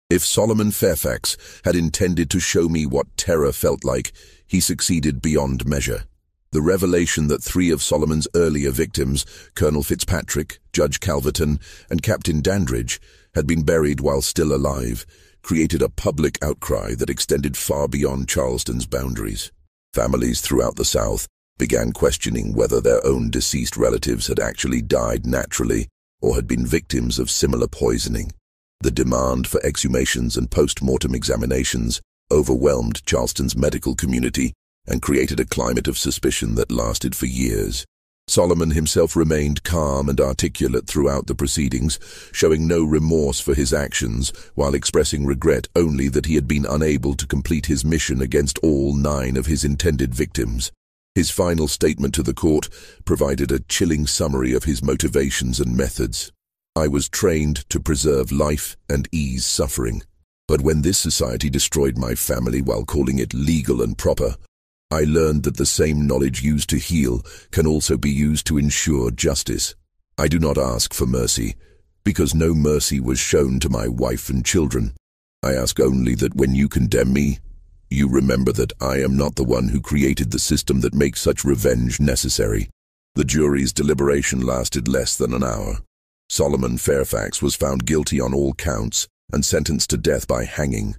If Solomon Fairfax had intended to show me what terror felt like, he succeeded beyond measure. The revelation that 3 of Solomon's earlier victims, Colonel Fitzpatrick, Judge Calverton, and Captain Dandridge, had been buried while still alive, created a public outcry that extended far beyond Charleston's boundaries. Families throughout the South began questioning whether their own deceased relatives had actually died naturally or had been victims of similar poisoning. The demand for exhumations and post-mortem examinations overwhelmed Charleston's medical community and created a climate of suspicion that lasted for years. Solomon himself remained calm and articulate throughout the proceedings, showing no remorse for his actions, while expressing regret only that he had been unable to complete his mission against all 9 of his intended victims. His final statement to the court provided a chilling summary of his motivations and methods. "I was trained to preserve life and ease suffering, but when this society destroyed my family while calling it legal and proper, I learned that the same knowledge used to heal can also be used to ensure justice. I do not ask for mercy, because no mercy was shown to my wife and children. I ask only that when you condemn me, you remember that I am not the one who created the system that makes such revenge necessary." The jury's deliberation lasted less than an hour. Solomon Fairfax was found guilty on all counts and sentenced to death by hanging,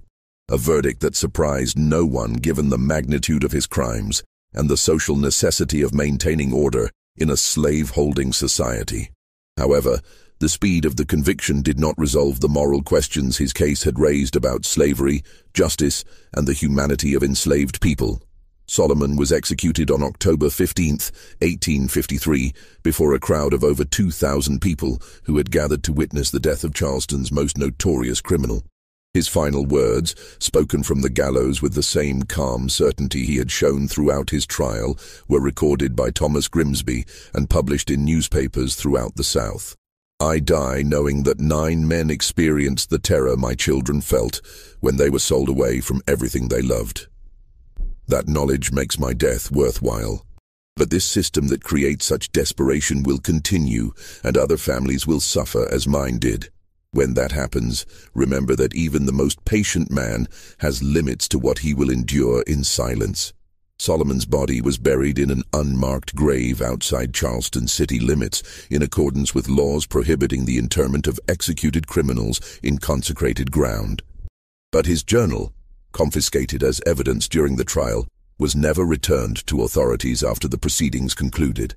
a verdict that surprised no one given the magnitude of his crimes and the social necessity of maintaining order in a slave-holding society. However, the speed of the conviction did not resolve the moral questions his case had raised about slavery, justice, and the humanity of enslaved people. Solomon was executed on October 15, 1853, before a crowd of over 2,000 people who had gathered to witness the death of Charleston's most notorious criminal. His final words, spoken from the gallows with the same calm certainty he had shown throughout his trial, were recorded by Thomas Grimsby and published in newspapers throughout the South. "I die knowing that 9 men experienced the terror my children felt when they were sold away from everything they loved. That knowledge makes my death worthwhile. But this system that creates such desperation will continue, and other families will suffer as mine did. When that happens, remember that even the most patient man has limits to what he will endure in silence." Solomon's body was buried in an unmarked grave outside Charleston city limits, in accordance with laws prohibiting the interment of executed criminals in consecrated ground. But his journal, confiscated as evidence during the trial, was never returned to authorities after the proceedings concluded.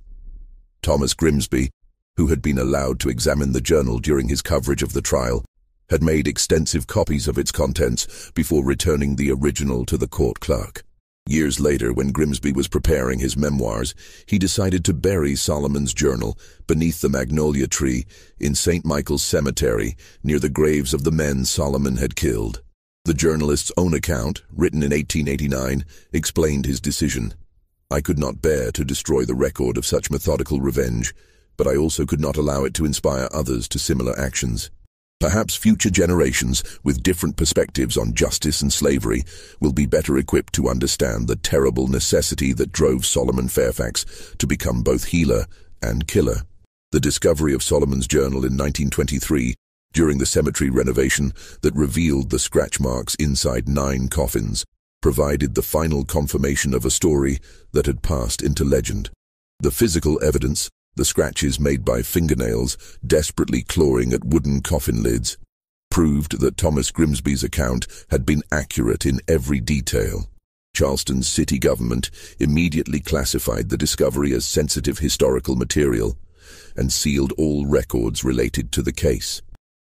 Thomas Grimsby, who had been allowed to examine the journal during his coverage of the trial, had made extensive copies of its contents before returning the original to the court clerk. Years later, when Grimsby was preparing his memoirs, he decided to bury Solomon's journal beneath the magnolia tree in St. Michael's Cemetery, near the graves of the men Solomon had killed. The journalist's own account, written in 1889, explained his decision. I could not bear to destroy the record of such methodical revenge, but I also could not allow it to inspire others to similar actions. Perhaps future generations, with different perspectives on justice and slavery, will be better equipped to understand the terrible necessity that drove Solomon Fairfax to become both healer and killer. The discovery of Solomon's journal in 1923, during the cemetery renovation that revealed the scratch marks inside 9 coffins, provided the final confirmation of a story that had passed into legend. The physical evidence, the scratches made by fingernails desperately clawing at wooden coffin lids, proved that Thomas Grimsby's account had been accurate in every detail. Charleston's city government immediately classified the discovery as sensitive historical material and sealed all records related to the case.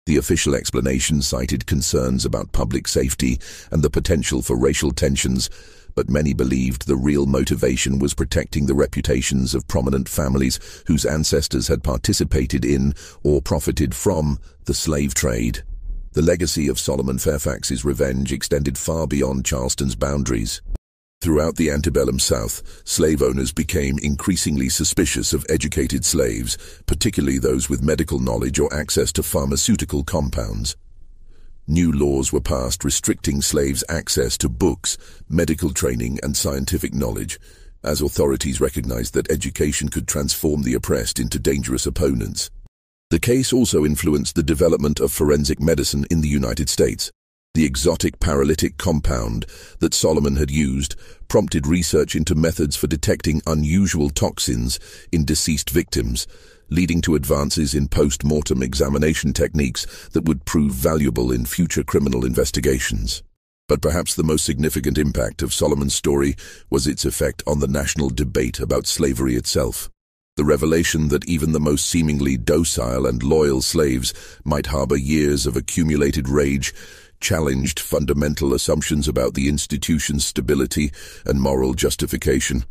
The official explanation cited concerns about public safety and the potential for racial tensions, but many believed the real motivation was protecting the reputations of prominent families whose ancestors had participated in or profited from the slave trade. The legacy of Solomon Fairfax's revenge extended far beyond Charleston's boundaries. Throughout the antebellum South, slave owners became increasingly suspicious of educated slaves, particularly those with medical knowledge or access to pharmaceutical compounds. New laws were passed restricting slaves' access to books, medical training, and scientific knowledge, as authorities recognized that education could transform the oppressed into dangerous opponents. The case also influenced the development of forensic medicine in the United States. The exotic paralytic compound that Solomon had used prompted research into methods for detecting unusual toxins in deceased victims, leading to advances in post-mortem examination techniques that would prove valuable in future criminal investigations. But perhaps the most significant impact of Solomon's story was its effect on the national debate about slavery itself. The revelation that even the most seemingly docile and loyal slaves might harbor years of accumulated rage challenged fundamental assumptions about the institution's stability and moral justification.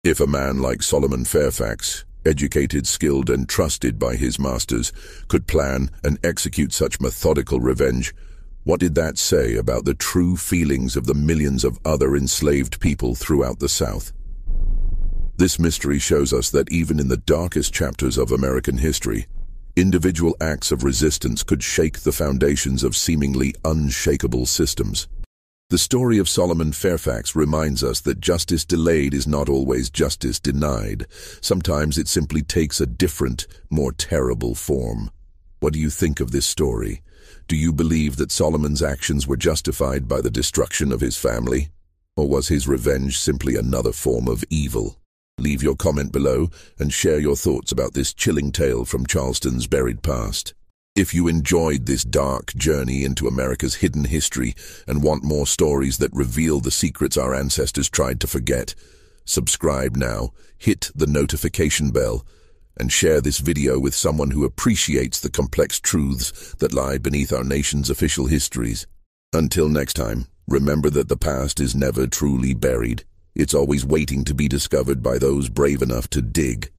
If a man like Solomon Fairfax, educated, skilled, and trusted by his masters, could plan and execute such methodical revenge, what did that say about the true feelings of the millions of other enslaved people throughout the South? This mystery shows us that even in the darkest chapters of American history, individual acts of resistance could shake the foundations of seemingly unshakable systems. The story of Solomon Fairfax reminds us that justice delayed is not always justice denied. Sometimes it simply takes a different, more terrible form. What do you think of this story? Do you believe that Solomon's actions were justified by the destruction of his family? Or was his revenge simply another form of evil? Leave your comment below and share your thoughts about this chilling tale from Charleston's buried past. If you enjoyed this dark journey into America's hidden history and want more stories that reveal the secrets our ancestors tried to forget, subscribe now, hit the notification bell, and share this video with someone who appreciates the complex truths that lie beneath our nation's official histories. Until next time, remember that the past is never truly buried. It's always waiting to be discovered by those brave enough to dig.